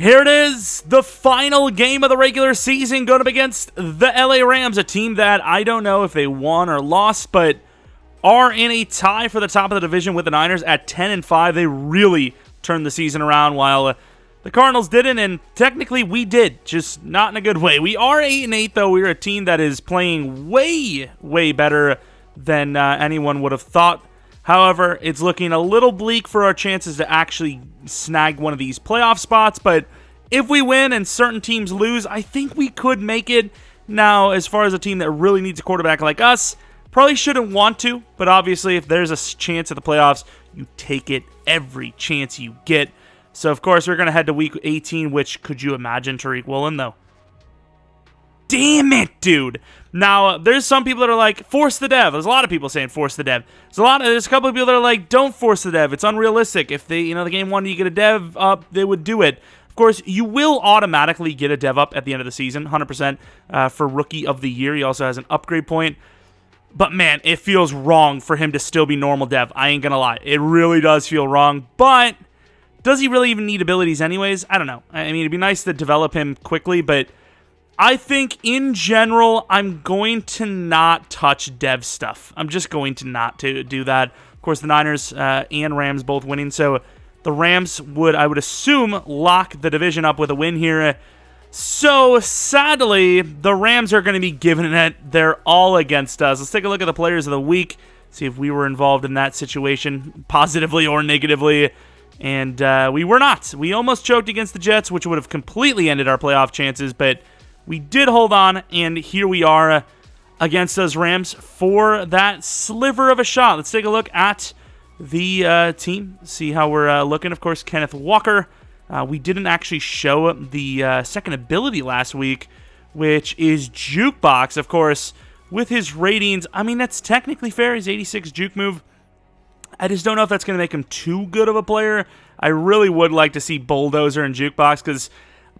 Here it is, the final game of the regular season going up against the LA Rams, a team that I don't know if they won or lost, but are in a tie for the top of the division with the Niners at 10-5. They really turned the season around while the Cardinals didn't, and technically we did, just not in a good way. We are 8-8, though. We're a team that is playing way, way better than anyone would have thought. However, it's looking a little bleak for our chances to actually snag one of these playoff spots, but if we win and certain teams lose, I think we could make it. Now, as far as a team that really needs a quarterback like us, probably shouldn't want to, but obviously if there's a chance at the playoffs, you take it every chance you get. So, of course, we're going to head to Week 18, which, could you imagine Tariq Woolen, though? Damn it, dude. Now, there's some people that are like, force the dev. There's a lot of people saying force the dev. There's a couple of people that are like, don't force the dev. It's unrealistic. If the game wanted you to get a dev up, they would do it. Of course, you will automatically get a dev up at the end of the season, 100% for Rookie of the Year. He also has an upgrade point. But, man, it feels wrong for him to still be normal dev. I ain't gonna lie. It really does feel wrong. But does he really even need abilities anyways? I don't know. I mean, it'd be nice to develop him quickly, but I think, in general, I'm going to not touch dev stuff. I'm just going to not do that. Of course, the Niners and Rams both winning, so the Rams would, I would assume, lock the division up with a win here. So, sadly, the Rams are going to be giving it their all against us. Let's take a look at the players of the week, see if we were involved in that situation, positively or negatively. And we were not. We almost choked against the Jets, which would have completely ended our playoff chances, but we did hold on, and here we are against those Rams for that sliver of a shot. Let's take a look at the team, see how we're looking. Of course, Kenneth Walker. We didn't actually show the second ability last week, which is Jukebox. Of course, with his ratings, I mean, that's technically fair. His 86 juke move. I just don't know if that's going to make him too good of a player. I really would like to see Bulldozer and Jukebox, because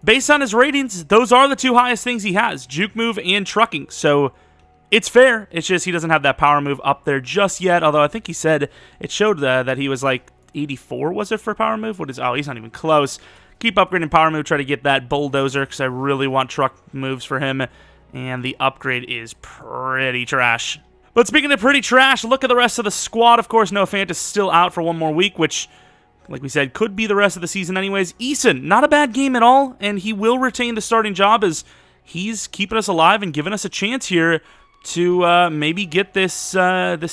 based on his ratings, those are the two highest things he has, juke move and trucking. So it's fair. It's just he doesn't have that power move up there just yet, although I think he said it showed that he was like 84, was it, for power move? Oh, he's not even close. Keep upgrading power move, try to get that Bulldozer, because I really want truck moves for him, and the upgrade is pretty trash. But speaking of pretty trash, look at the rest of the squad. Of course, Noah Fant is still out for one more week, which, like we said, could be the rest of the season anyways. Eason, not a bad game at all, and he will retain the starting job as he's keeping us alive and giving us a chance here to maybe get this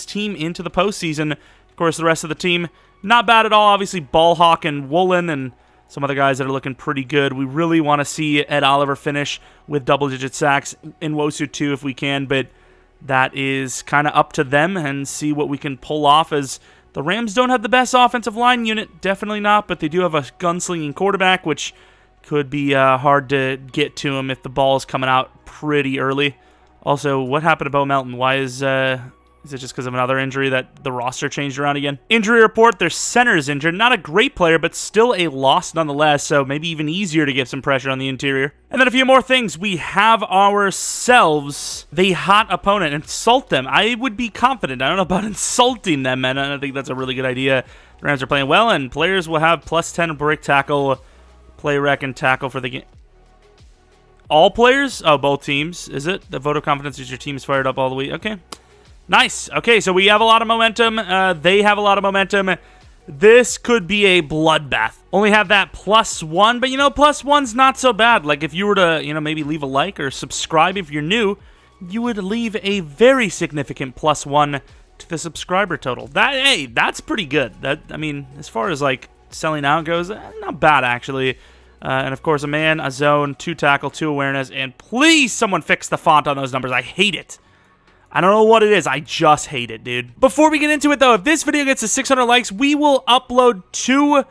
team into the postseason. Of course, the rest of the team, not bad at all. Obviously, Ballhawk and Woolen and some other guys that are looking pretty good. We really want to see Ed Oliver finish with double-digit sacks in Wosu too if we can, but that is kind of up to them and see what we can pull off, as the Rams don't have the best offensive line unit, definitely not, but they do have a gunslinging quarterback, which could be hard to get to him if the ball is coming out pretty early. Also, what happened to Bo Melton? Why is it just because of another injury that the roster changed around again? Injury report, their center is injured. Not a great player, but still a loss nonetheless, so maybe even easier to get some pressure on the interior. And then a few more things. We have ourselves the hot opponent. Insult them. I would be confident. I don't know about insulting them, and I don't think that's a really good idea. The Rams are playing well, and players will have plus 10 brick tackle, play rec, and tackle for the game. All players? Oh, both teams. Is it? The vote of confidence is your team is fired up all the way. Okay. Nice. Okay, so we have a lot of momentum. They have a lot of momentum. This could be a bloodbath. Only have that +1, but +1's not so bad. Like if you were to, maybe leave a like or subscribe if you're new, you would leave a very significant +1 to the subscriber total. That's pretty good. As far as like selling out goes, not bad actually. And of course, a man, a zone, 2 tackle, 2 awareness, and please someone fix the font on those numbers. I hate it. I don't know what it is. I just hate it, dude. Before we get into it, though, if this video gets to 600 likes, we will upload 2...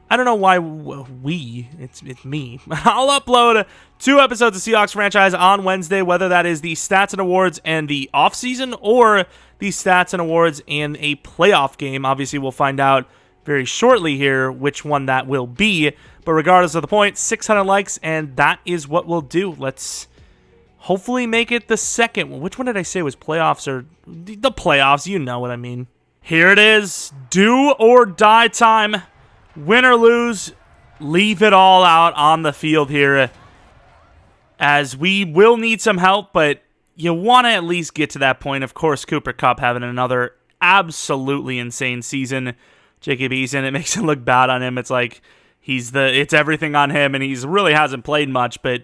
I don't know why it's me. I'll upload 2 episodes of Seahawks Franchise on Wednesday, whether that is the Stats and Awards and the offseason or the Stats and Awards and a playoff game. Obviously, we'll find out very shortly here which one that will be. But regardless of the point, 600 likes, and that is what we'll do. Let's hopefully make it the second one. Which one did I say was playoffs or the playoffs? You know what I mean. Here it is. Do or die time. Win or lose. leave it all out on the field here, as we will need some help, but you want to at least get to that point. Of course, Cooper Kupp having another absolutely insane season. Jacob Eason, it makes it look bad on him. It's like it's everything on him, and he's really hasn't played much, but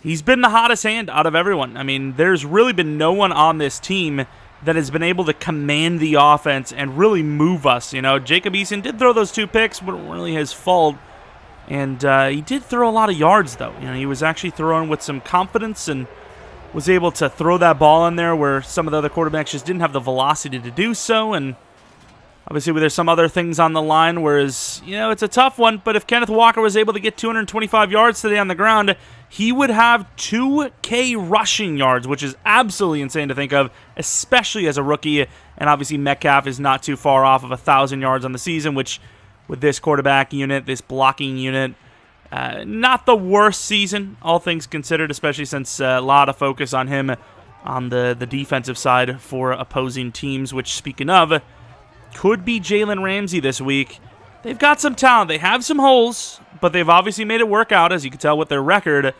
he's been the hottest hand out of everyone. I mean, there's really been no one on this team that has been able to command the offense and really move us. You know, Jacob Eason did throw those 2 picks, but it wasn't really his fault. And he did throw a lot of yards, though. You know, he was actually throwing with some confidence and was able to throw that ball in there where some of the other quarterbacks just didn't have the velocity to do so. And obviously, there's some other things on the line, whereas, you know, it's a tough one. But if Kenneth Walker was able to get 225 yards today on the ground, he would have 2K rushing yards, which is absolutely insane to think of, especially as a rookie. And obviously, Metcalf is not too far off of 1,000 yards on the season, which, with this quarterback unit, this blocking unit, not the worst season, all things considered, especially since a lot of focus on him on the defensive side for opposing teams, which, speaking of, could be Jalen Ramsey this week. They've got some talent. They have some holes, but they've obviously made it work out, as you can tell with their record.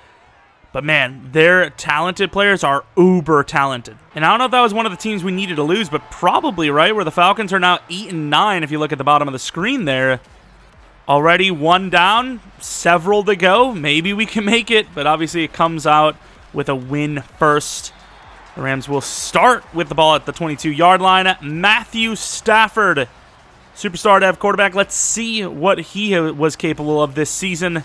But man, their talented players are uber talented. And I don't know if that was one of the teams we needed to lose, but probably, right? Where the Falcons are now 8-9, if you look at the bottom of the screen there. Already 1 down, several to go. Maybe we can make it, but obviously it comes out with a win first. The Rams will start with the ball at the 22-yard line. Matthew Stafford, superstar dev quarterback. Let's see what he was capable of this season.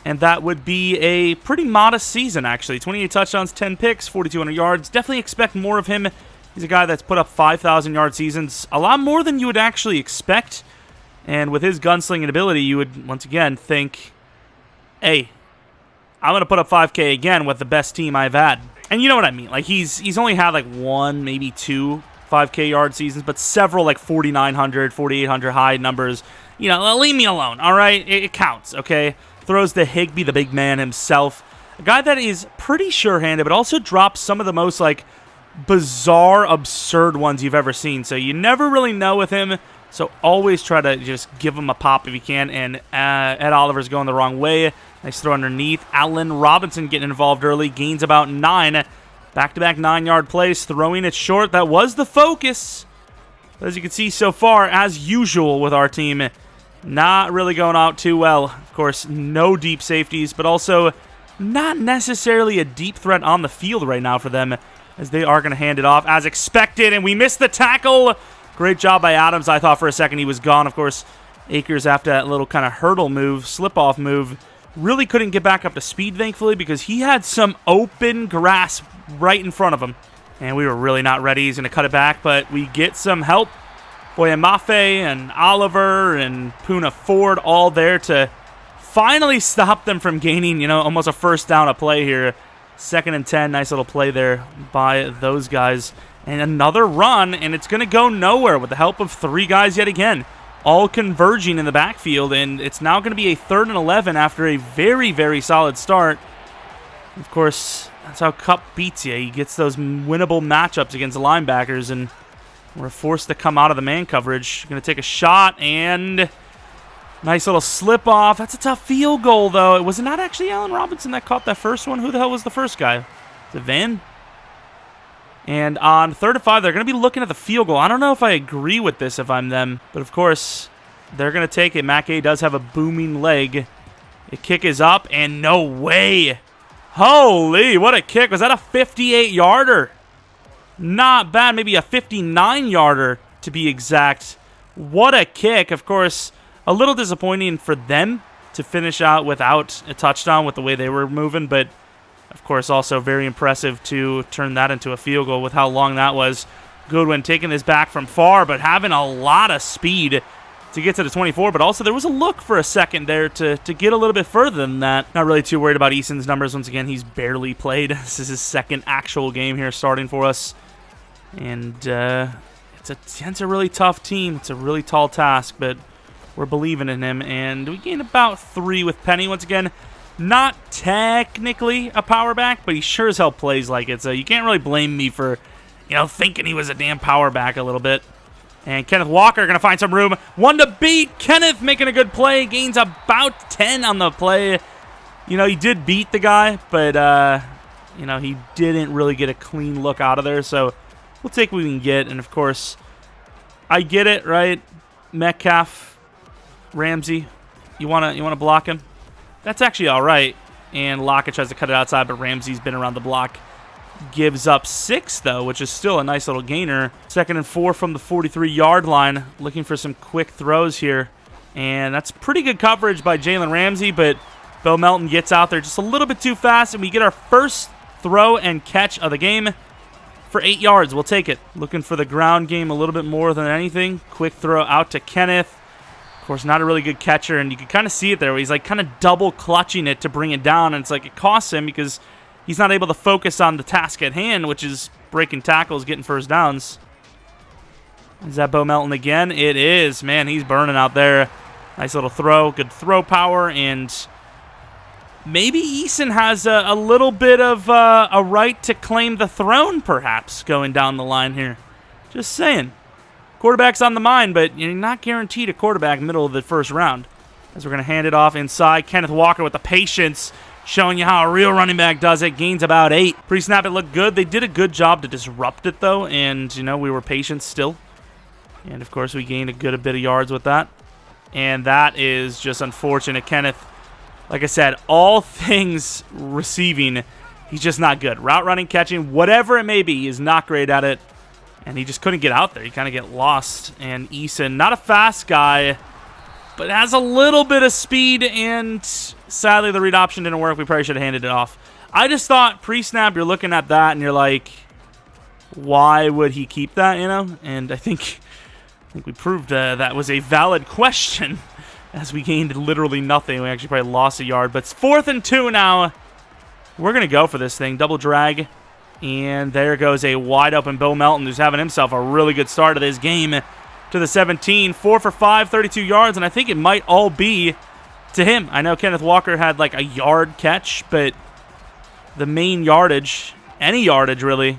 And that would be a pretty modest season, actually. 28 touchdowns, 10 picks, 4,200 yards. Definitely expect more of him. He's a guy that's put up 5,000-yard seasons. A lot more than you would actually expect. And with his gunslinging ability, you would, once again, think, hey, I'm going to put up 5K again with the best team I've had. And you know what I mean. Like, he's only had, like, 1, maybe 2 5K yard seasons, but several, like, 4,900, 4,800 high numbers. You know, leave me alone, all right? It counts, okay? Throws to Higbee, the big man himself. A guy that is pretty sure-handed, but also drops some of the most, like, bizarre, absurd ones you've ever seen. So you never really know with him. So always try to just give him a pop if you can. And Ed Oliver's going the wrong way. Nice throw underneath. Allen Robinson getting involved early. Gains about 9. Back-to-back 9-yard plays. Throwing it short. That was the focus. But as you can see so far, as usual with our team, not really going out too well. Of course, no deep safeties, but also not necessarily a deep threat on the field right now for them, as they are going to hand it off as expected. And we missed the tackle. Great job by Adams. I thought for a second he was gone. Of course, Akers, after that little kind of hurdle move, slip-off move, really couldn't get back up to speed, thankfully, because he had some open grass right in front of him. And we were really not ready. He's going to cut it back, but we get some help. Boyamafe and Oliver and Puna Ford all there to finally stop them from gaining, you know, almost a first down a play here. 2nd and 10. Nice little play there by those guys. And another run, and it's going to go nowhere with the help of 3 guys yet again, all converging in the backfield. And it's now going to be a 3rd and 11 after a very, very solid start. Of course, that's how Kupp beats you. He gets those winnable matchups against the linebackers, and we're forced to come out of the man coverage. Going to take a shot, and nice little slip-off. That's a tough field goal, though. Was it not actually Allen Robinson that caught that first one? Who the hell was the first guy? Is it Van? And on 3rd and 5, they're going to be looking at the field goal. I don't know if I agree with this if I'm them. But, of course, they're going to take it. Matt Gay does have a booming leg. The kick is up, and no way. Holy, what a kick. Was that a 58-yarder? Not bad. Maybe a 59-yarder to be exact. What a kick. Of course, a little disappointing for them to finish out without a touchdown with the way they were moving, but of course, also very impressive to turn that into a field goal with how long that was. Goodwin taking this back from far, but having a lot of speed to get to the 24. But also, there was a look for a second there to get a little bit further than that. Not really too worried about Eason's numbers. Once again, he's barely played. This is his 2nd actual game here starting for us. And it's a really tough team. It's a really tall task, but we're believing in him. And we gained about 3 with Penny once again. Not technically a power back, but he sure as hell plays like it. So you can't really blame me for, you know, thinking he was a damn power back a little bit. And Kenneth Walker going to find some room. One to beat. Kenneth making a good play. Gains about 10 on the play. You know, he did beat the guy, but, you know, he didn't really get a clean look out of there. So we'll take what we can get. And, of course, I get it, right? Metcalf, Ramsey, you wanna block him? That's actually all right. And Lockett tries to cut it outside, but Ramsey's been around the block. Gives up 6, though, which is still a nice little gainer. 2nd and 4 from the 43-yard line. Looking for some quick throws here. And that's pretty good coverage by Jalen Ramsey, but Bo Melton gets out there just a little bit too fast, and we get our first throw and catch of the game for 8 yards. We'll take it. Looking for the ground game a little bit more than anything. Quick throw out to Kenneth. Of course, not a really good catcher, and you can kind of see it there where he's like kind of double clutching it to bring it down, and it's like it costs him because he's not able to focus on the task at hand, which is breaking tackles, getting first downs. Is that Bo Melton again? It is. Man, he's burning out there. Nice little throw. Good throw power. And maybe Eason has a little bit of a right to claim the throne, perhaps, going down the line here. Just saying. Quarterback's on the mind, but you're not guaranteed a quarterback middle of the first round. As we're going to hand it off inside. Kenneth Walker with the patience, showing you how a real running back does it. Gains about 8. Pre-snap, it looked good. They did a good job to disrupt it, though, and, you know, we were patient still. And, of course, we gained a good bit of yards with that. And that is just unfortunate. Kenneth, like I said, all things receiving, he's just not good. Route running, catching, whatever it may be, he is not great at it. And he just couldn't get out there. He kind of get lost. And Eason, not a fast guy, but has a little bit of speed, and sadly the read option didn't work. We probably should have handed it off. I just thought pre-snap, you're looking at that, and you're like, why would he keep that, you know? And I think we proved that was a valid question as we gained literally nothing. We actually probably lost a yard, but it's 4th and 2 now. We're going to go for this thing. Double drag, and there goes a wide-open Bo Melton, who's having himself a really good start of this game. To the 17, 4 for 5, 32 yards, and I think it might all be to him. I know Kenneth Walker had like a yard catch, but the main yardage, any yardage really,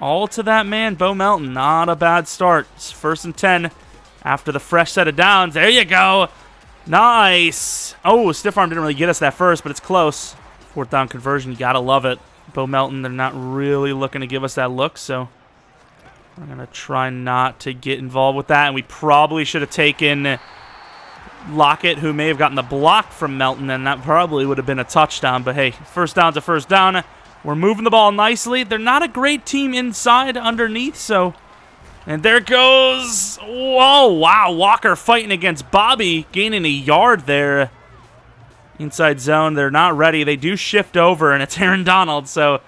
all to that man, Bo Melton. Not a bad start. It's 1st and 10 after the fresh set of downs. There you go. Nice. Oh, stiff arm didn't really get us that first, but it's close. 4th down conversion, you gotta love it. Bo Melton, they're not really looking to give us that look, so we're going to try not to get involved with that. And we probably should have taken Lockett, who may have gotten the block from Melton, and that probably would have been a touchdown. But, hey, first down's a first down. We're moving the ball nicely. They're not a great team inside, underneath, so... And there goes... Whoa, wow, Walker fighting against Bobby, gaining a yard there. Inside zone, they're not ready. They do shift over, and it's Aaron Donald, so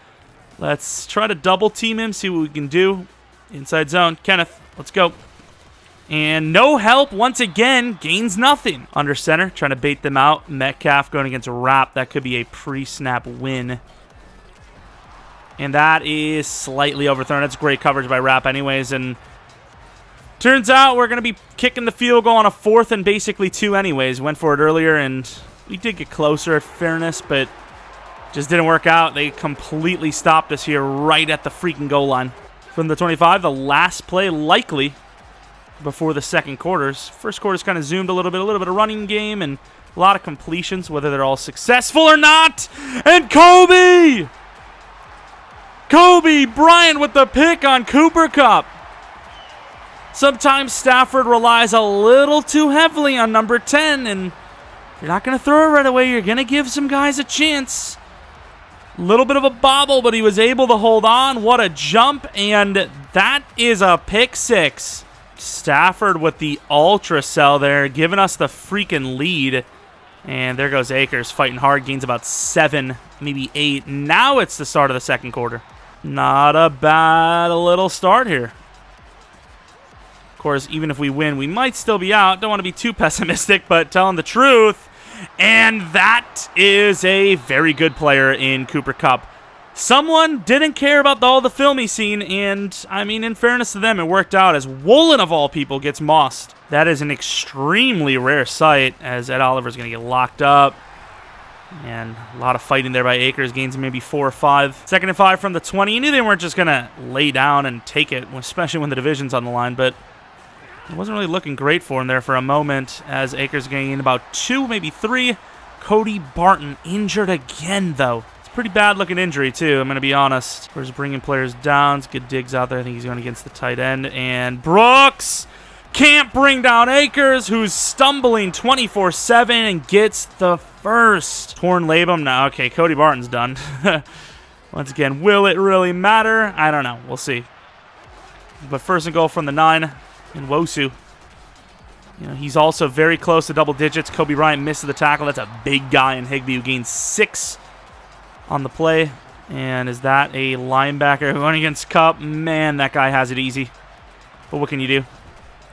let's try to double team him, see what we can do. Inside zone. Kenneth, let's go. And no help once again. Gains nothing. Under center, trying to bait them out. Metcalf going against Rapp. That could be a pre-snap win. And that is slightly overthrown. That's great coverage by Rapp anyways. And turns out we're going to be kicking the field goal on a 4th and basically 2 anyways. Went for it earlier, and we did get closer at fairness, but just didn't work out. They completely stopped us here right at the freaking goal line. From the 25, the last play likely before the second quarters. First quarter's kind of zoomed a little bit of running game and a lot of completions, whether they're all successful or not. And Kobe Bryant with the pick on Cooper Kupp. Sometimes Stafford relies a little too heavily on number 10, and you're not going to throw it right away. You're going to give some guys a chance. Little bit of a bobble, but he was able to hold on. What a jump, and that is a pick 6. Stafford with the ultra cell there, giving us the freaking lead. And there goes Akers fighting hard, gains about 7, maybe 8. Now it's the start of the second quarter. Not a bad little start here. Of course, even if we win, we might still be out. Don't want to be too pessimistic, but telling the truth. And that is a very good player in Cooper Kupp. Someone didn't care about all the film he's seen, and, I mean, in fairness to them, it worked out as Woolen, of all people, gets mossed. That is an extremely rare sight, as Ed Oliver's going to get locked up. And a lot of fighting there by Akers, gains maybe 4 or 5. 2nd and 5 from the 20. You knew they weren't just going to lay down and take it, especially when the division's on the line, but It wasn't really looking great for him there for a moment as Akers gained about 2, maybe 3. Cody Barton injured again, though. It's a pretty bad-looking injury, too, I'm going to be honest. We're just bringing players down. It's good digs out there. I think he's going against the tight end. And Brooks can't bring down Akers, who's stumbling 24/7 and gets the first. Torn labrum. Now, okay, Cody Barton's done. Once again, will it really matter? I don't know. We'll see. But first and goal from the 9, and Wosu. You know, he's also very close to double digits. Kobe Bryant misses the tackle. That's a big guy in Higbee who gains 6 on the play. And is that a linebacker going against Kupp? Man, that guy has it easy. But what can you do?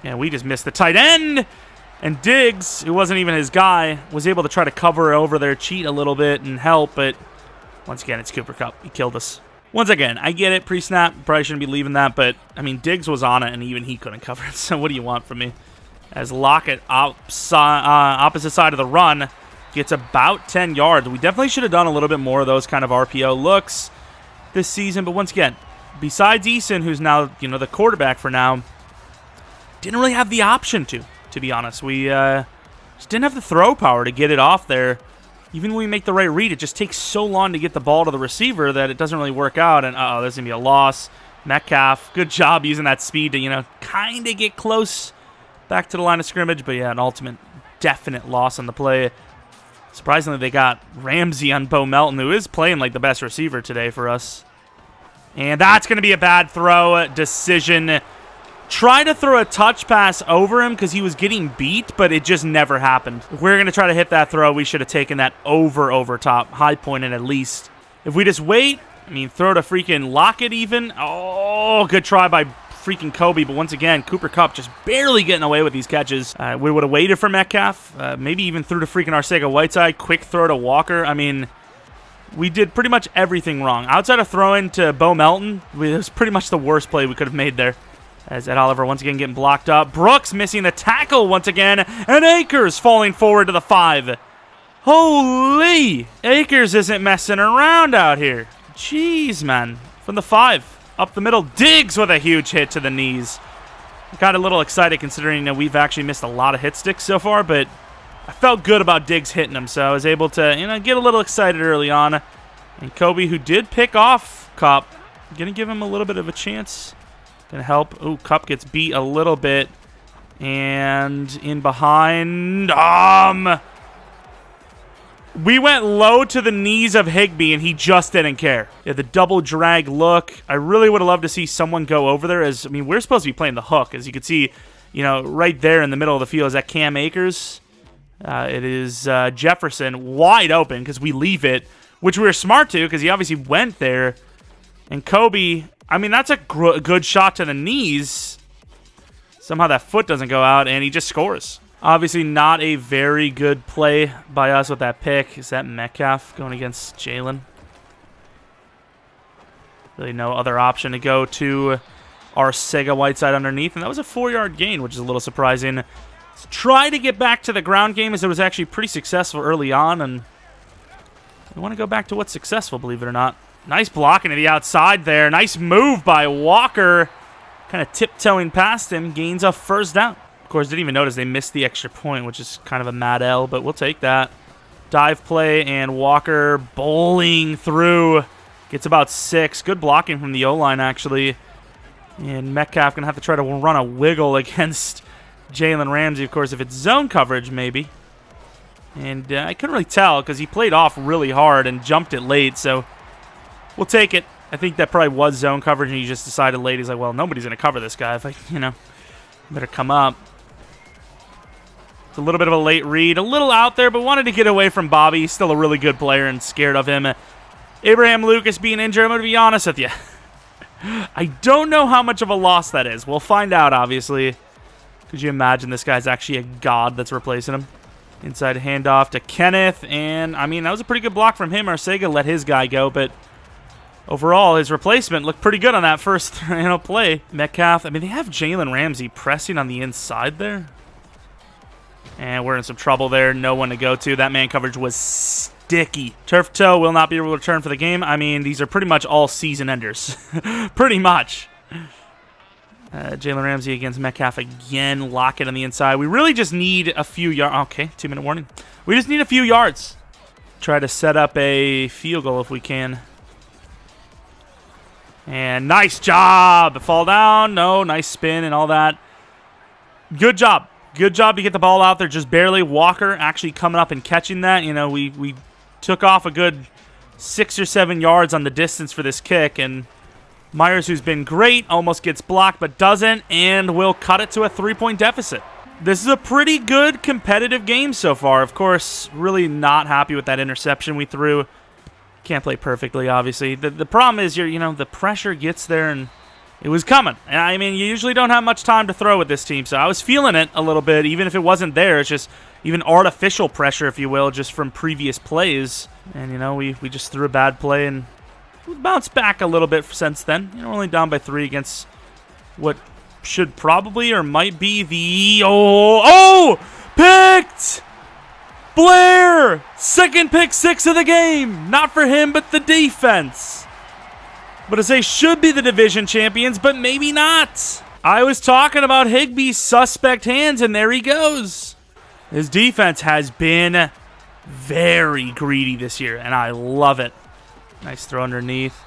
Yeah, we just missed the tight end. And Diggs, who wasn't even his guy, was able to try to cover over there, cheat a little bit, and help. But once again, it's Cooper Kupp. He killed us. Once again, I get it. Pre-snap, probably shouldn't be leaving that. But, I mean, Diggs was on it, and even he couldn't cover it. So what do you want from me? As Lockett, opposite side of the run, gets about 10 yards. We definitely should have done a little bit more of those kind of RPO looks this season. But once again, besides Eason, who's now, you know, the quarterback for now, didn't really have the option to be honest. We just didn't have the throw power to get it off there. Even when we make the right read, it just takes so long to get the ball to the receiver that it doesn't really work out. And, uh-oh, there's going to be a loss. Metcalf, good job using that speed to, you know, kind of get close back to the line of scrimmage. But, yeah, an ultimate definite loss on the play. Surprisingly, they got Ramsey on Bo Melton, who is playing like the best receiver today for us. And that's going to be a bad throw decision. Try to throw a touch pass over him because he was getting beat, but it just never happened. If we're going to try to hit that throw, we should have taken that over top, high pointed at least. If we just wait, I mean, throw to freaking Lockett even. Oh, good try by freaking Kobe, but once again, Cooper Kupp just barely getting away with these catches. We would have waited for Metcalf, maybe even threw to freaking Arcega-Whiteside, quick throw to Walker. I mean, we did pretty much everything wrong. Outside of throwing to Bo Melton, it was pretty much the worst play we could have made there. As Ed Oliver once again getting blocked up. Brooks missing the tackle once again. And Akers falling forward to the 5. Holy! Akers isn't messing around out here. Jeez, man. From the 5. Up the middle. Diggs with a huge hit to the knees. Got a little excited considering that we've actually missed a lot of hit sticks so far. But I felt good about Diggs hitting him. So I was able to, you know, get a little excited early on. And Kobe, who did pick off Kupp, going to give him a little bit of a chance. Gonna help. Ooh, Kupp gets beat a little bit. And in behind. We went low to the knees of Higbee, and he just didn't care. Yeah, the double drag look. I really would have loved to see someone go over there. I mean, we're supposed to be playing the hook. As you can see, you know, right there in the middle of the field. Is that Cam Akers? It is Jefferson wide open because we leave it, which we were smart to because he obviously went there. And Kobe, I mean, that's a good shot to the knees. Somehow that foot doesn't go out, and he just scores. Obviously not a very good play by us with that pick. Is that Metcalf going against Jalen? Really no other option to go to Arcega-Whiteside underneath, and that was a 4-yard gain, which is a little surprising. Let's try to get back to the ground game as it was actually pretty successful early on, and we want to go back to what's successful, believe it or not. Nice blocking to the outside there. Nice move by Walker. Kind of tiptoeing past him. Gains a first down. Of course, didn't even notice they missed the extra point, which is kind of a mad L, but we'll take that. Dive play, and Walker bowling through. Gets about 6. Good blocking from the O-line, actually. And Metcalf going to have to try to run a wiggle against Jalen Ramsey, of course, if it's zone coverage, maybe. And I couldn't really tell because he played off really hard and jumped it late, so we'll take it. I think that probably was zone coverage, and he just decided late. He's like, well, nobody's going to cover this guy. If I, you know, better come up. It's a little bit of a late read. A little out there, but wanted to get away from Bobby. He's still a really good player and scared of him. Abraham Lucas being injured, I'm going to be honest with you. I don't know how much of a loss that is. We'll find out, obviously. Could you imagine this guy's actually a god that's replacing him? Inside handoff to Kenneth, and, I mean, that was a pretty good block from him. Arcega let his guy go, but overall, his replacement looked pretty good on that first play. Metcalf, I mean, they have Jalen Ramsey pressing on the inside there. And we're in some trouble there. No one to go to. That man coverage was sticky. Turf toe will not be able to return for the game. I mean, these are pretty much all season enders. Pretty much. Jalen Ramsey against Metcalf again. Lockett on the inside. We really just need a few yards. Okay, 2-minute warning. We just need a few yards. Try to set up a field goal if we can. And nice job. Fall down. No, nice spin and all that. Good job. Good job to get the ball out there just barely. Walker actually coming up and catching that. You know, we took off a good 6 or 7 yards on the distance for this kick, and Myers, who's been great, almost gets blocked but doesn't, and will cut it to a 3-point deficit. This is a pretty good competitive game so far. Of course, really not happy with that interception we threw. Can't play perfectly, obviously. The problem is, the pressure gets there, and it was coming. And I mean, you usually don't have much time to throw with this team, so I was feeling it a little bit, even if it wasn't there. It's just even artificial pressure, if you will, just from previous plays. And, we just threw a bad play, and we bounced back a little bit since then. We're only down by 3 against what should probably or might be the... Picked! Blair! Second pick 6 of the game. Not for him, but the defense. But as they should be the division champions, but maybe not. I was talking about Higbee's suspect hands, and there he goes. His defense has been very greedy this year, and I love it. Nice throw underneath.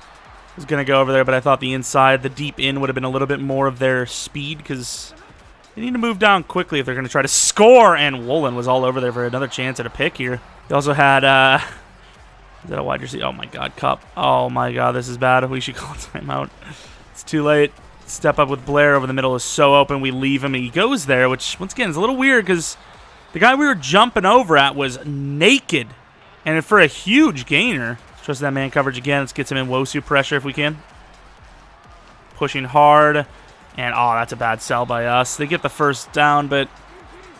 Was going to go over there, but I thought the inside, the deep in would have been a little bit more of their speed because they need to move down quickly if they're going to try to score. And Woolen was all over there for another chance at a pick here. They also had, is that a wide receiver? Oh my God, Cup. Oh my God, this is bad. We should call timeout. It's too late. Step up with Blair over the middle is so open. We leave him and he goes there, which once again is a little weird because the guy we were jumping over at was naked. And for a huge gainer. Trust that man coverage again. Let's get some Nwosu pressure if we can. Pushing hard. And, that's a bad sell by us. They get the first down, but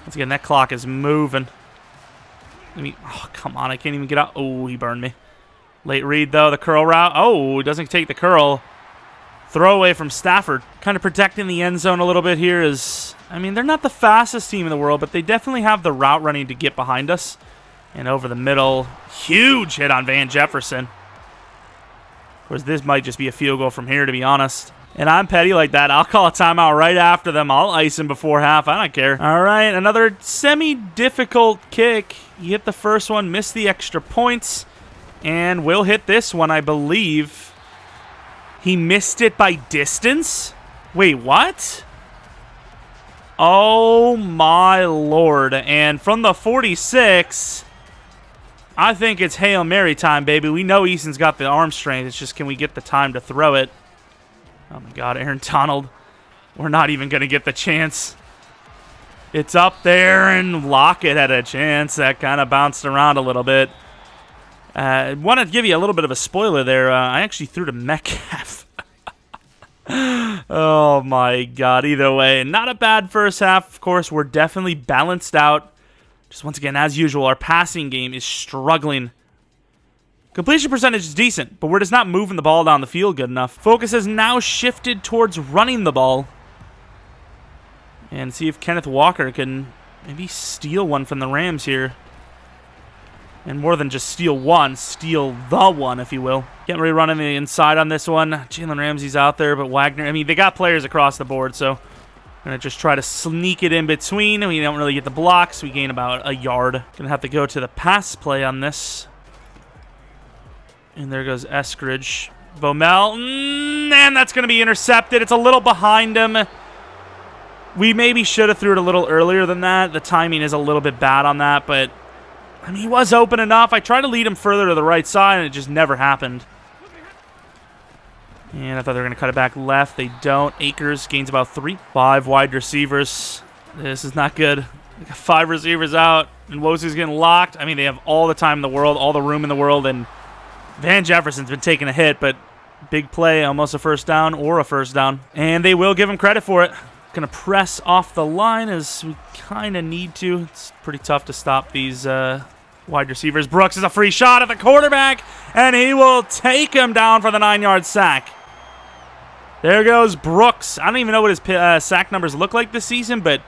once again, that clock is moving. Come on. I can't even get out. Oh, he burned me. Late read, though. The curl route. Oh, he doesn't take the curl. Throwaway from Stafford. Kind of protecting the end zone a little bit here is... they're not the fastest team in the world, but they definitely have the route running to get behind us. And over the middle, huge hit on Van Jefferson. Of course, this might just be a field goal from here, to be honest. And I'm petty like that. I'll call a timeout right after them. I'll ice him before half. I don't care. All right, another semi-difficult kick. You hit the first one, missed the extra points, and will hit this one, I believe. He missed it by distance? Wait, what? Oh, my Lord. And from the 46... I think it's Hail Mary time, baby. We know Easton's got the arm strength. It's just, can we get the time to throw it? Oh, my God, Aaron Donald. We're not even going to get the chance. It's up there, and Lockett had a chance. That kind of bounced around a little bit. I want to give you a little bit of a spoiler there. I actually threw to Metcalf. Oh, my God. Either way, not a bad first half. Of course, we're definitely balanced out. Just once again, as usual, our passing game is struggling. Completion percentage is decent, but we're just not moving the ball down the field good enough. Focus has now shifted towards running the ball. And see if Kenneth Walker can maybe steal one from the Rams here. And more than just steal one, steal the one, if you will. Can't really run on the inside on this one. Jalen Ramsey's out there, but Wagner, they got players across the board, so... Going to just try to sneak it in between. We don't really get the blocks. We gain about a yard. Going to have to go to the pass play on this. And there goes Eskridge. Bomel. And that's going to be intercepted. It's a little behind him. We maybe should have threw it a little earlier than that. The timing is a little bit bad on that. But, he was open enough. I tried to lead him further to the right side, and it just never happened. And I thought they were going to cut it back left. They don't. Akers gains about 3. 5 wide receivers. This is not good. They got 5 receivers out. And Nwosu's getting locked. They have all the time in the world, all the room in the world. And Van Jefferson's been taking a hit, but big play, almost a first down or a first down. And they will give him credit for it. Going to press off the line as we kind of need to. It's pretty tough to stop these wide receivers. Brooks is a free shot at the quarterback, and he will take him down for the 9-yard sack. There goes Brooks. I don't even know what his sack numbers look like this season, but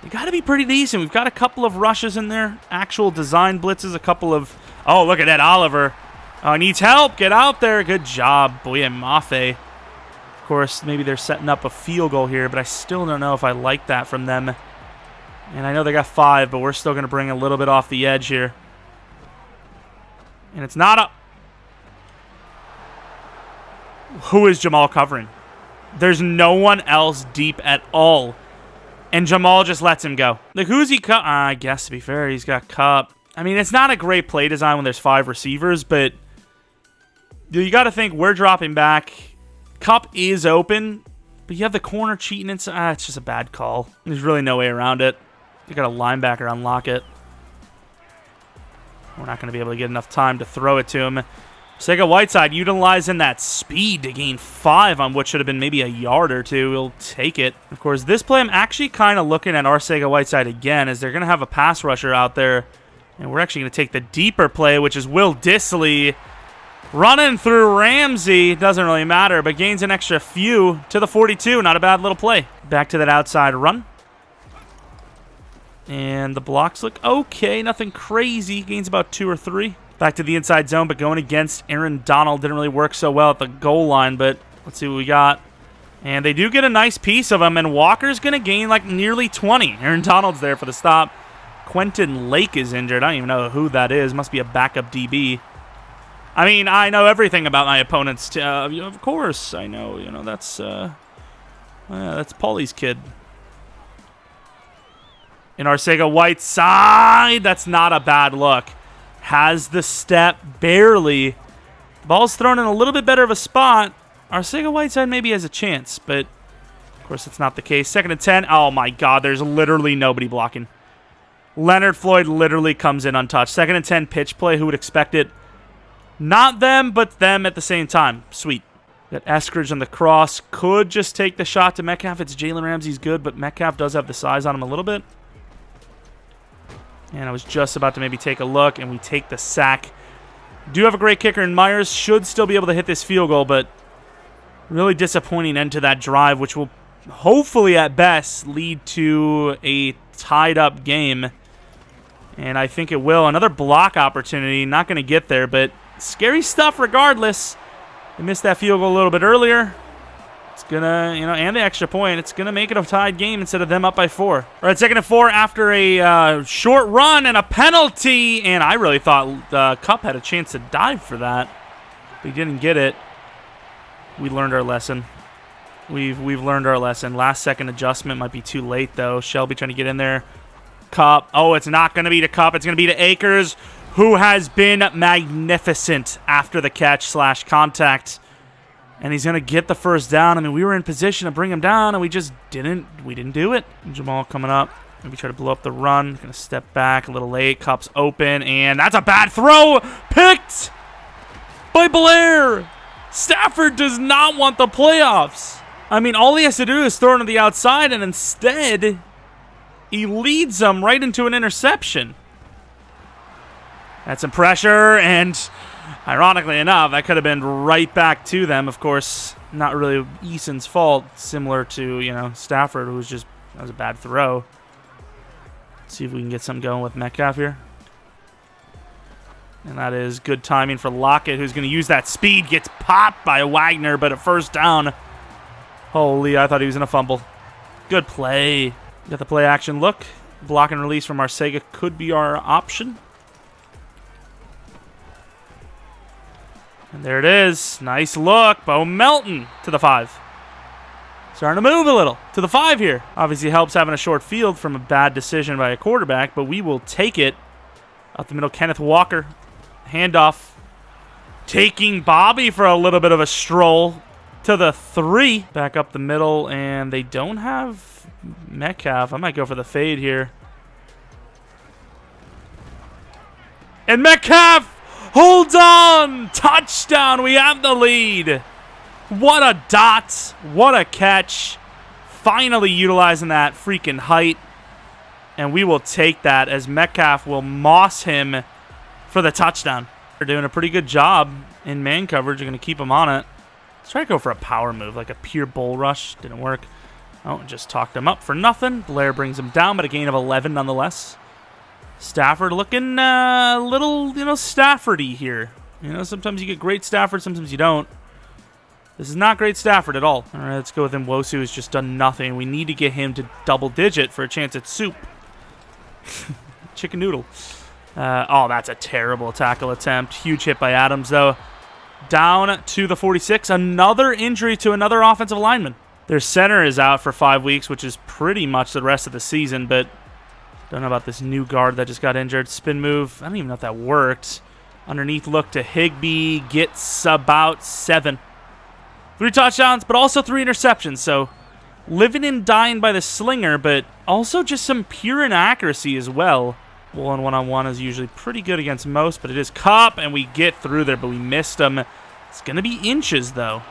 they got to be pretty decent. We've got a couple of rushes in there, actual design blitzes, a couple of... Oh, look at that, Oliver. Oh, needs help. Get out there. Good job, Boye Mafe. Of course, maybe they're setting up a field goal here, but I still don't know if I like that from them. And I know they got 5, but we're still going to bring a little bit off the edge here. And it's not a... Who is Jamal covering? There's no one else deep at all. And Jamal just lets him go. Like, who's he cut? I guess, to be fair, he's got Cup. I mean, it's not a great play design when there's 5 receivers, but you got to think we're dropping back. Cup is open, but you have the corner cheating inside. It's just a bad call. There's really no way around it. You got a linebacker unlock it. We're not going to be able to get enough time to throw it to him. Arcega-Whiteside utilizing that speed to gain 5 on what should have been maybe a yard or 2. We'll take it. Of course, this play I'm actually kind of looking at Arcega-Whiteside again, as they're going to have a pass rusher out there. And we're actually going to take the deeper play, which is Will Dissly running through Ramsey. Doesn't really matter, but gains an extra few to the 42. Not a bad little play. Back to that outside run. And the blocks look okay. Nothing crazy. Gains about 2 or 3. Back to the inside zone, but going against Aaron Donald. Didn't really work so well at the goal line, but let's see what we got. And they do get a nice piece of him, and Walker's going to gain like nearly 20. Aaron Donald's there for the stop. Quentin Lake is injured. I don't even know who that is. Must be a backup DB. I mean, I know everything about my opponents. Of course, I know. You know, that's Paulie's kid. In Arcega-Whiteside, that's not a bad look. Has the step barely. Ball's thrown in a little bit better of a spot. Arcega-Whiteside maybe has a chance, but of course it's not the case. 2nd and 10. Oh my God, there's literally nobody blocking. Leonard Floyd literally comes in untouched. 2nd and 10 pitch play. Who would expect it? Not them, but them at the same time. Sweet. That Eskridge on the cross could just take the shot to Metcalf. It's Jalen Ramsey's good, but Metcalf does have the size on him a little bit. And I was just about to maybe take a look, and we take the sack. Do have a great kicker in Myers. Should still be able to hit this field goal, but really disappointing end to that drive, which will hopefully at best lead to a tied-up game. And I think it will. Another block opportunity. Not going to get there, but scary stuff regardless. They missed that field goal a little bit earlier. It's going to, and the extra point, it's going to make it a tied game instead of them up by 4. All right, 2nd and 4 after a short run and a penalty. And I really thought Cup had a chance to dive for that. But he didn't get it. We learned our lesson. We've learned our lesson. Last second adjustment might be too late, though. Shelby trying to get in there. Cup. Oh, it's not going to be to Cup. It's going to be to Akers, who has been magnificent after the catch/contact. And he's going to get the first down. I mean, we were in position to bring him down, and we just didn't do it. Jamal coming up. Maybe try to blow up the run. Going to step back a little late. Cup's open, and that's a bad throw. Picked by Blair. Stafford does not want the playoffs. I mean, all he has to do is throw it to the outside, and instead, he leads them right into an interception. That's some pressure, and ironically enough, that could have been right back to them. Of course, not really Eason's fault, similar to, Stafford, who was just, that was a bad throw. Let's see if we can get something going with Metcalf here. And that is good timing for Lockett, who's going to use that speed. Gets popped by Wagner, but a first down. Holy, I thought he was in a fumble. Good play. Got the play action look. Block and release from Arcega could be our option. And there it is. Nice look. Bo Melton to the 5. Starting to move a little. To the 5 here. Obviously helps having a short field from a bad decision by a quarterback, but we will take it. Up the middle, Kenneth Walker. Handoff. Taking Bobby for a little bit of a stroll to the 3. Back up the middle, and they don't have Metcalf. I might go for the fade here. And Metcalf! Hold on! Touchdown! We have the lead. What a dot. What a catch. Finally utilizing that freaking height. And we will take that as Metcalf will moss him for the touchdown. They're doing a pretty good job in man coverage. They're going to keep him on it. Let's try to go for a power move, like a pure bull rush. Didn't work. Oh, just talked him up for nothing. Blair brings him down, but a gain of 11 nonetheless. Stafford looking a little, Staffordy here. Sometimes you get great Stafford, sometimes you don't. This is not great Stafford at all. All right, let's go with Nwosu, who's just done nothing. We need to get him to double-digit for a chance at soup. Chicken noodle. Oh, that's a terrible tackle attempt. Huge hit by Adams, though. Down to the 46. Another injury to another offensive lineman. Their center is out for 5 weeks, which is pretty much the rest of the season, but don't know about this new guard that just got injured. Spin move. I don't even know if that worked. Underneath look to Higbee. Gets about 7. 3 touchdowns, but also 3 interceptions. So living and dying by the slinger, but also just some pure inaccuracy as well. Woolen one-on-one is usually pretty good against most, but it is Cup, and we get through there, but we missed him. It's going to be inches, though.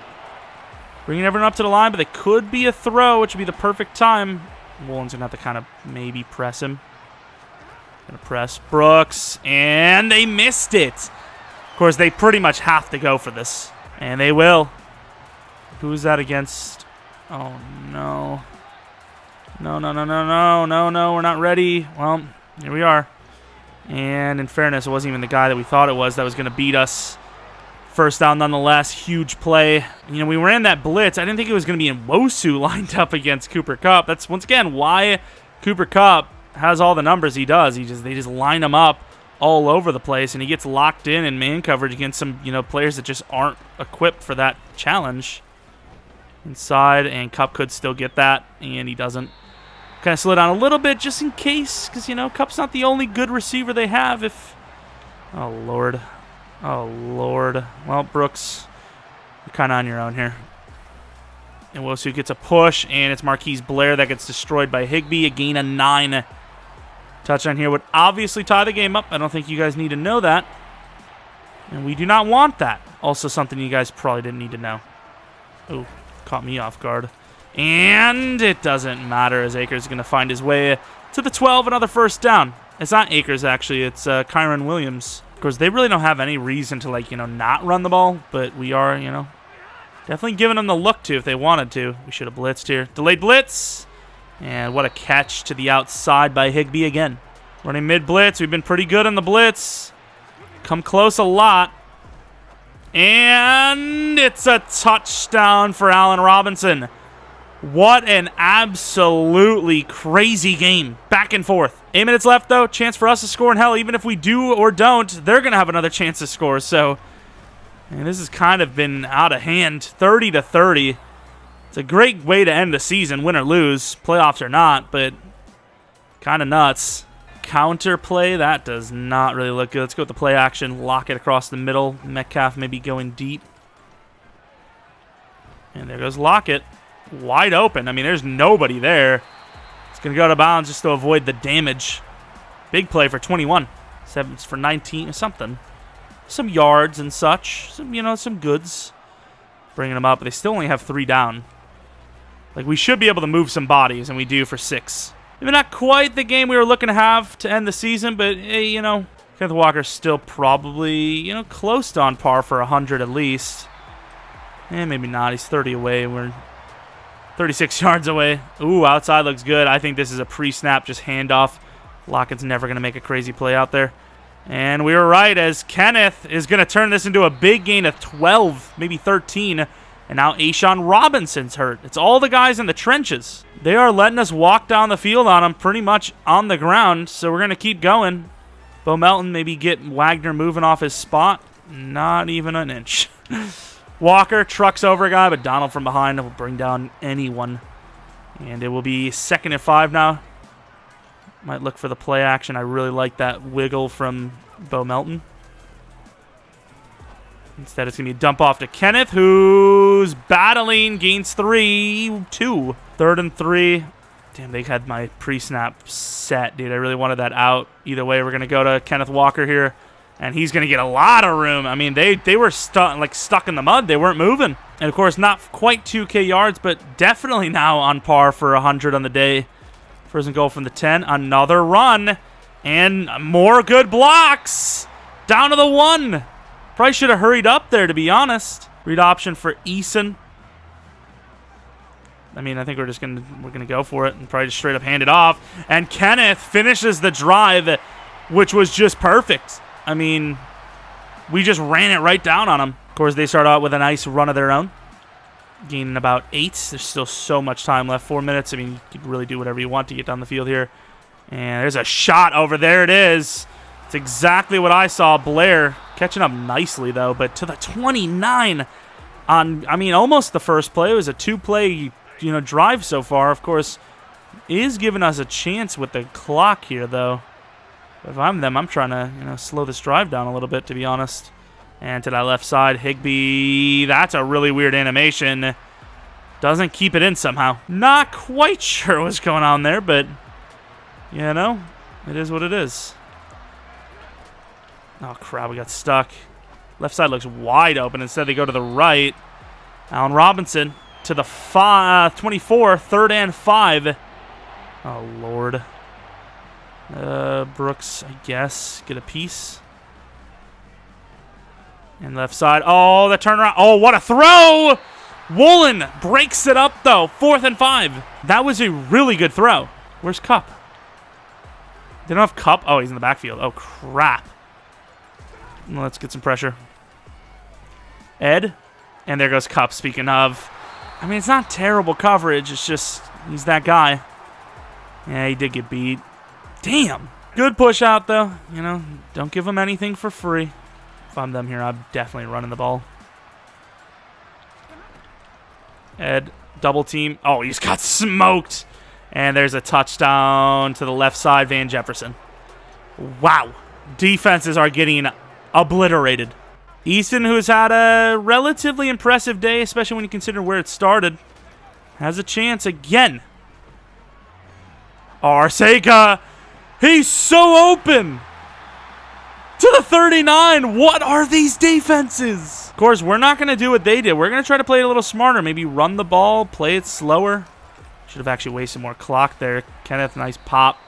Bringing everyone up to the line, but it could be a throw, which would be the perfect time. Woolen's going to have to kind of maybe press him. Going to press Brooks, and they missed it. Of course, they pretty much have to go for this, and they will. Who's that against? Oh, no. No, we're not ready. Well, here we are. And in fairness, it wasn't even the guy that we thought it was that was going to beat us. First down nonetheless. Huge play. You know, we ran that blitz. I didn't think it was going to be Nwosu lined up against Cooper Kupp. That's, once again, why Cooper Kupp has all the numbers he does. They just line him up all over the place, and he gets locked in man coverage against some, players that just aren't equipped for that challenge. Inside, and Kupp could still get that, and he doesn't. Kind of slow down a little bit just in case, because, Kupp's not the only good receiver they have. Oh, Lord. Oh, Lord. Well, Brooks, you're kind of on your own here. And Nwosu gets a push, and it's Marquise Blair that gets destroyed by Higbee. A gain of 9. Touchdown here would obviously tie the game up. I don't think you guys need to know that. And we do not want that. Also something you guys probably didn't need to know. Oh, caught me off guard. And it doesn't matter as Akers is going to find his way to the 12, another first down. It's not Akers, actually. It's Kyron Williams. Of course, they really don't have any reason to, not run the ball, but we are, definitely giving them the look to if they wanted to. We should have blitzed here. Delayed blitz. And what a catch to the outside by Higbee again. Running mid-blitz. We've been pretty good on the blitz. Come close a lot. And it's a touchdown for Allen Robinson. What an absolutely crazy game. Back and forth. 8 minutes left, though. Chance for us to score. And hell, even if we do or don't, they're going to have another chance to score. So, man, this has kind of been out of hand. 30-30. It's a great way to end the season, win or lose. Playoffs or not, but kind of nuts. Counter play, that does not really look good. Let's go with the play action. Lock it across the middle. Metcalf maybe going deep. And there goes Lockett. Wide open. I mean, there's nobody there. It's going to go out of bounds just to avoid the damage. Big play for 21. 7 for 19 or something. Some yards and such. Some goods. Bringing them up, but they still only have 3 down. We should be able to move some bodies, and we do for 6. Maybe not quite the game we were looking to have to end the season, but, hey, Kenneth Walker's still probably, close to on par for 100 at least. Maybe not. He's 30 away. We're 36 yards away. Ooh, outside looks good. I think this is a pre-snap, just handoff. Lockett's never going to make a crazy play out there. And we were right, as Kenneth is going to turn this into a big gain of 12, maybe 13. And now A'Shawn Robinson's hurt. It's all the guys in the trenches. They are letting us walk down the field on them pretty much on the ground, so we're going to keep going. Bo Melton maybe get Wagner moving off his spot. Not even an inch. Walker trucks over a guy, but Donald from behind will bring down anyone. And it will be 2nd and 5 now. Might look for the play action. I really like that wiggle from Bo Melton. Instead, it's going to be a dump off to Kenneth, who's battling, gains 3, 2. 3rd and 3. Damn, they had my pre-snap set, dude. I really wanted that out. Either way, we're going to go to Kenneth Walker here, and he's going to get a lot of room. I mean, they were stuck in the mud. They weren't moving. And, of course, not quite 2K yards, but definitely now on par for 100 on the day. First and goal from the 10. Another run. And more good blocks. Down to the 1. Probably should have hurried up there, to be honest. Read option for Eason. I mean, I think we're gonna go for it and probably just straight up hand it off. And Kenneth finishes the drive, which was just perfect. I mean, we just ran it right down on them. Of course, they start out with a nice run of their own. gaining about 8. There's still so much time left. 4 minutes. I mean, you can really do whatever you want to get down the field here. And there's a shot over there. It is. It's exactly what I saw. Blair catching up nicely, though. But to the 29 on, I mean, almost the first play. It was a 2-play, drive so far. Of course, is giving us a chance with the clock here, though. If I'm them, I'm trying to, slow this drive down a little bit, to be honest. And to that left side, Higbee. That's a really weird animation. Doesn't keep it in somehow. Not quite sure what's going on there, but, it is what it is. Oh, crap, we got stuck. Left side looks wide open. Instead, they go to the right. Allen Robinson to the 24, 3rd and 5. Oh, Lord. Brooks, I guess, get a piece. And left side. Oh, the turnaround. Oh, what a throw! Woolen breaks it up, though. 4th and 5. That was a really good throw. Where's Cup? They don't have Cup. Oh, he's in the backfield. Oh, crap. Well, let's get some pressure. Ed. And there goes Cup, speaking of. I mean, it's not terrible coverage. It's just he's that guy. Yeah, he did get beat. Damn. Good push out, though. Don't give him anything for free. If I'm them here, I'm definitely running the ball. Ed, double team. Oh, he's got smoked. And there's a touchdown to the left side, Van Jefferson. Wow. Defenses are getting obliterated. Easton, who's had a relatively impressive day, especially when you consider where it started, has a chance again. Arcega. He's so open. To the 39. What are these defenses? Of course, we're not going to do what they did. We're going to try to play it a little smarter. Maybe run the ball, play it slower. Should have actually wasted more clock there. Kenneth, nice pop.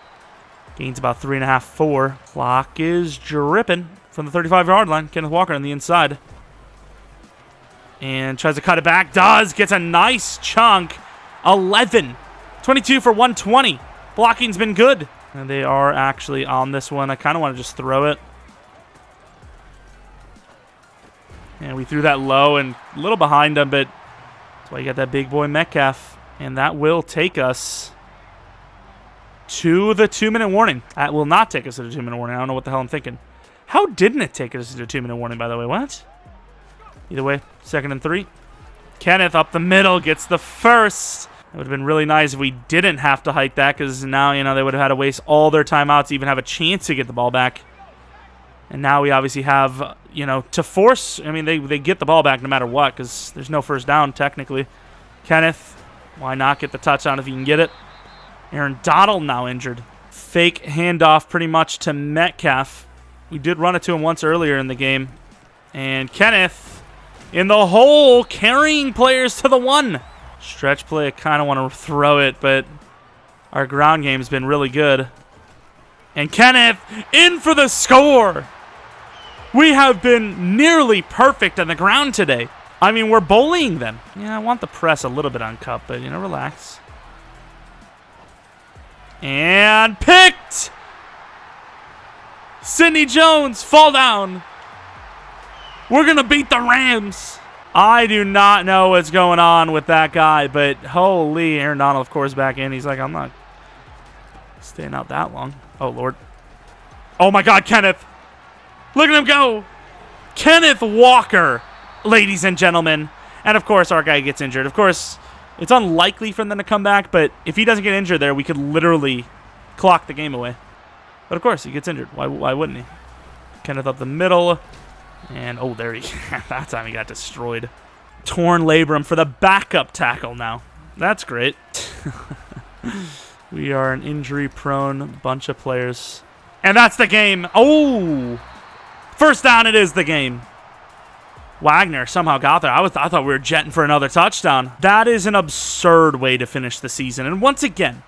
Gains about 3.5, 4. Clock is dripping from the 35-yard line. Kenneth Walker on the inside. And tries to cut it back. Does. Gets a nice chunk. 11. 22 for 120. Blocking's been good. And they are actually on this one. I kind of want to just throw it. And we threw that low and a little behind them, but that's why you got that big boy Metcalf. And that will take us to the 2-minute warning. That will not take us to the 2-minute warning. I don't know what the hell I'm thinking. How didn't it take us to the 2-minute warning, by the way? What? Either way, 2nd and 3. Kenneth up the middle gets the first. It would have been really nice if we didn't have to hike that, because now, they would have had to waste all their timeouts to even have a chance to get the ball back. And now we obviously have, to force. I mean, they get the ball back no matter what, because there's no first down, technically. Kenneth, why not get the touchdown if you can get it? Aaron Donald now injured. Fake handoff pretty much to Metcalf. We did run it to him once earlier in the game. And Kenneth in the hole, carrying players to the 1. Stretch play, I kind of want to throw it, but our ground game has been really good. And Kenneth in for the score. We have been nearly perfect on the ground today. I mean, we're bullying them. Yeah, I want the press a little bit on Cup, but, relax. And picked! Sidney Jones, fall down. We're going to beat the Rams. I do not know what's going on with that guy, but holy, Aaron Donald, of course, back in. He's like, I'm not staying out that long. Oh, Lord. Oh, my God, Kenneth. Look at him go. Kenneth Walker, ladies and gentlemen. And, of course, our guy gets injured. Of course, it's unlikely for them to come back, but if he doesn't get injured there, we could literally clock the game away. But, of course, he gets injured. Why wouldn't he? Kenneth up the middle. And, oh, there he that time he got destroyed. Torn labrum for the backup tackle now. That's great. We are an injury-prone bunch of players. And that's the game. Oh! First down, it is the game. Wagner somehow got there. I thought we were jetting for another touchdown. That is an absurd way to finish the season. And once again,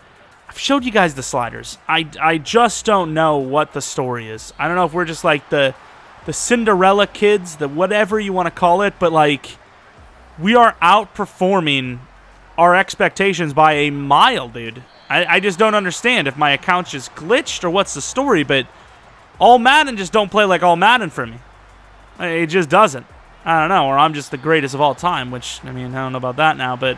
I've showed you guys the sliders. I just don't know what the story is. I don't know if we're just like the Cinderella kids, the whatever you want to call it, but like we are outperforming our expectations by a mile, dude. I just don't understand if my account's just glitched or what's the story, but all Madden just don't play like all Madden for me. It just doesn't. I don't know, or I'm just the greatest of all time, which, I mean, I don't know about that now, but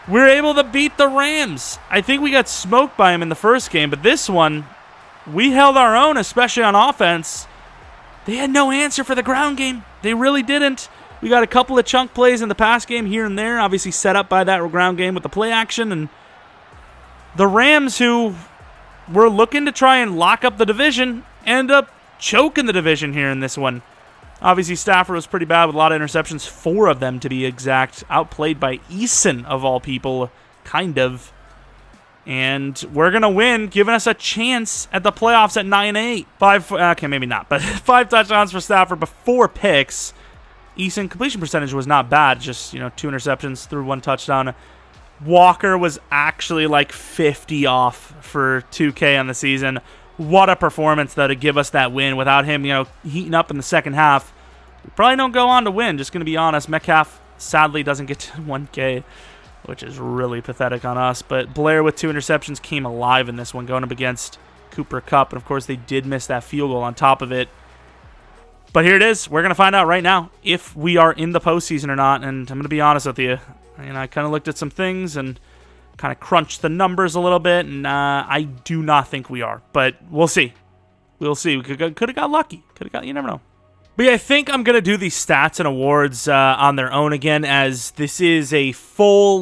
we're able to beat the Rams. I think we got smoked by them in the first game, but this one, we held our own, especially on offense. They had no answer for the ground game. They really didn't. We got a couple of chunk plays in the pass game here and there, obviously set up by that ground game with the play action, and the Rams, who were looking to try and lock up the division, end up choking the division here in this one. Obviously, Stafford was pretty bad with a lot of interceptions, 4 of them to be exact, outplayed by Eason, of all people, kind of. And we're going to win, giving us a chance at the playoffs at 9-8. Okay, maybe not, but 5 touchdowns for Stafford, but 4 picks. Eason, completion percentage was not bad, just, 2 interceptions, threw 1 touchdown. Walker was actually like 50 off for 2K on the season. What a performance, though, to give us that win. Without him, heating up in the second half, we probably don't go on to win, just going to be honest. Metcalf, sadly, doesn't get to 1K, which is really pathetic on us. But Blair with 2 interceptions came alive in this one, going up against Cooper Kupp. And, of course, they did miss that field goal on top of it. But here it is. We're going to find out right now if we are in the postseason or not. And I'm going to be honest with you. I kind of looked at some things and kind of crunched the numbers a little bit, and I do not think we are. But we'll see. We'll see. We could have got lucky. You never know. But yeah, I think I'm going to do these stats and awards on their own again, as this is a full,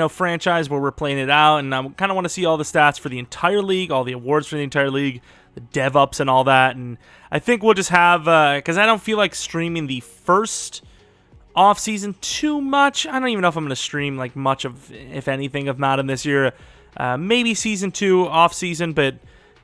franchise where we're playing it out, and I kind of want to see all the stats for the entire league, all the awards for the entire league, the dev-ups and all that, and I think we'll just have, because I don't feel like streaming the first off-season too much. I don't even know if I'm going to stream, much of, if anything, of Madden this year. Maybe Season 2 off-season, but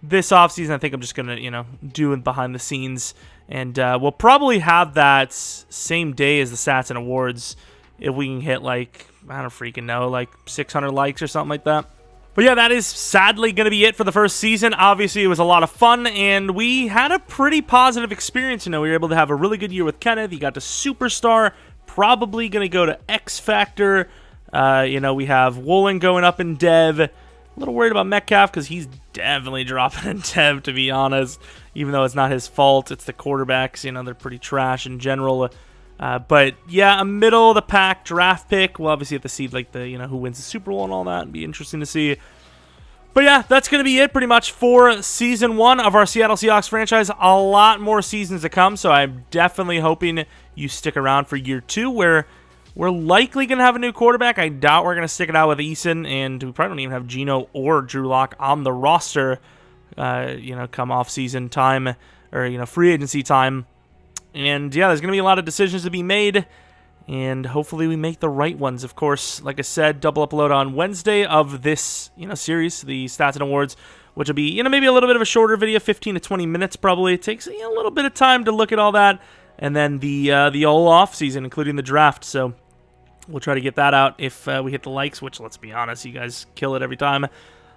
this off-season I think I'm just going to, do it behind the scenes. And we'll probably have that same day as the stats and awards if we can hit, I don't freaking know, 600 likes or something like that. But yeah, that is sadly going to be it for the first season. Obviously, it was a lot of fun, and we had a pretty positive experience. We were able to have a really good year with Kenneth. He got to Superstar, probably going to go to X Factor. We have Woolen going up in Dev. A little worried about Metcalf because he's definitely dropping in Dev, to be honest. Even though it's not his fault, it's the quarterbacks. They're pretty trash in general. But yeah, a middle of the pack draft pick. We'll obviously have to see who wins the Super Bowl and all that. It'd be interesting to see. But yeah, that's going to be it pretty much for Season 1 of our Seattle Seahawks franchise. A lot more seasons to come, so I'm definitely hoping you stick around for Year 2, where we're likely going to have a new quarterback. I doubt we're going to stick it out with Eason, and we probably don't even have Geno or Drew Lock on the roster, come off-season time, or, free agency time. And yeah, there's going to be a lot of decisions to be made, and hopefully we make the right ones. Of course, like I said, double upload on Wednesday of this, series, the Stats and Awards, which will be, maybe a little bit of a shorter video, 15 to 20 minutes probably. It takes a little bit of time to look at all that, and then the whole off season, including the draft. So we'll try to get that out if we hit the likes, which, let's be honest, you guys kill it every time.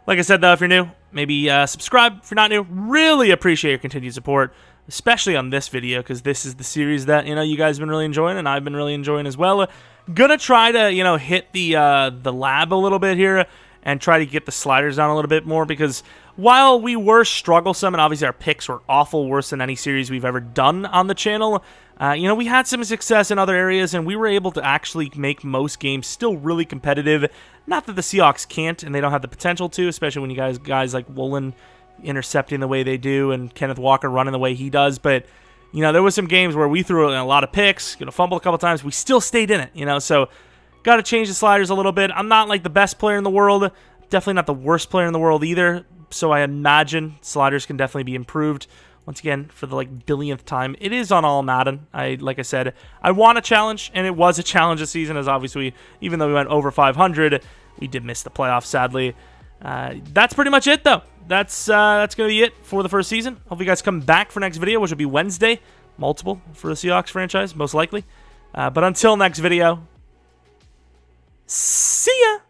Like I said, though, if you're new, maybe subscribe. If you're not new, really appreciate your continued support, especially on this video, because this is the series that, you guys have been really enjoying, and I've been really enjoying as well. Gonna try to, hit the lab a little bit here and try to get the sliders down a little bit more, because while we were strugglesome, and obviously our picks were awful, worse than any series we've ever done on the channel, we had some success in other areas, and we were able to actually make most games still really competitive. Not that the Seahawks can't, and they don't have the potential to, especially when you guys like Woolen intercepting the way they do and Kenneth Walker running the way he does, but there was some games where we threw a lot of picks, fumbled a couple times, we still stayed in it, so got to change the sliders a little bit. I'm not the best player in the world, definitely not the worst player in the world either, so I imagine sliders can definitely be improved. Once again, for the billionth time, it is on all Madden. Like I said, I want a challenge, and it was a challenge this season, as obviously, even though we went over 500, we did miss the playoffs, sadly. That's pretty much it, though. That's going to be it for the first season. Hope you guys come back for next video, which will be Wednesday. Multiple for the Seahawks franchise, most likely. But until next video, see ya!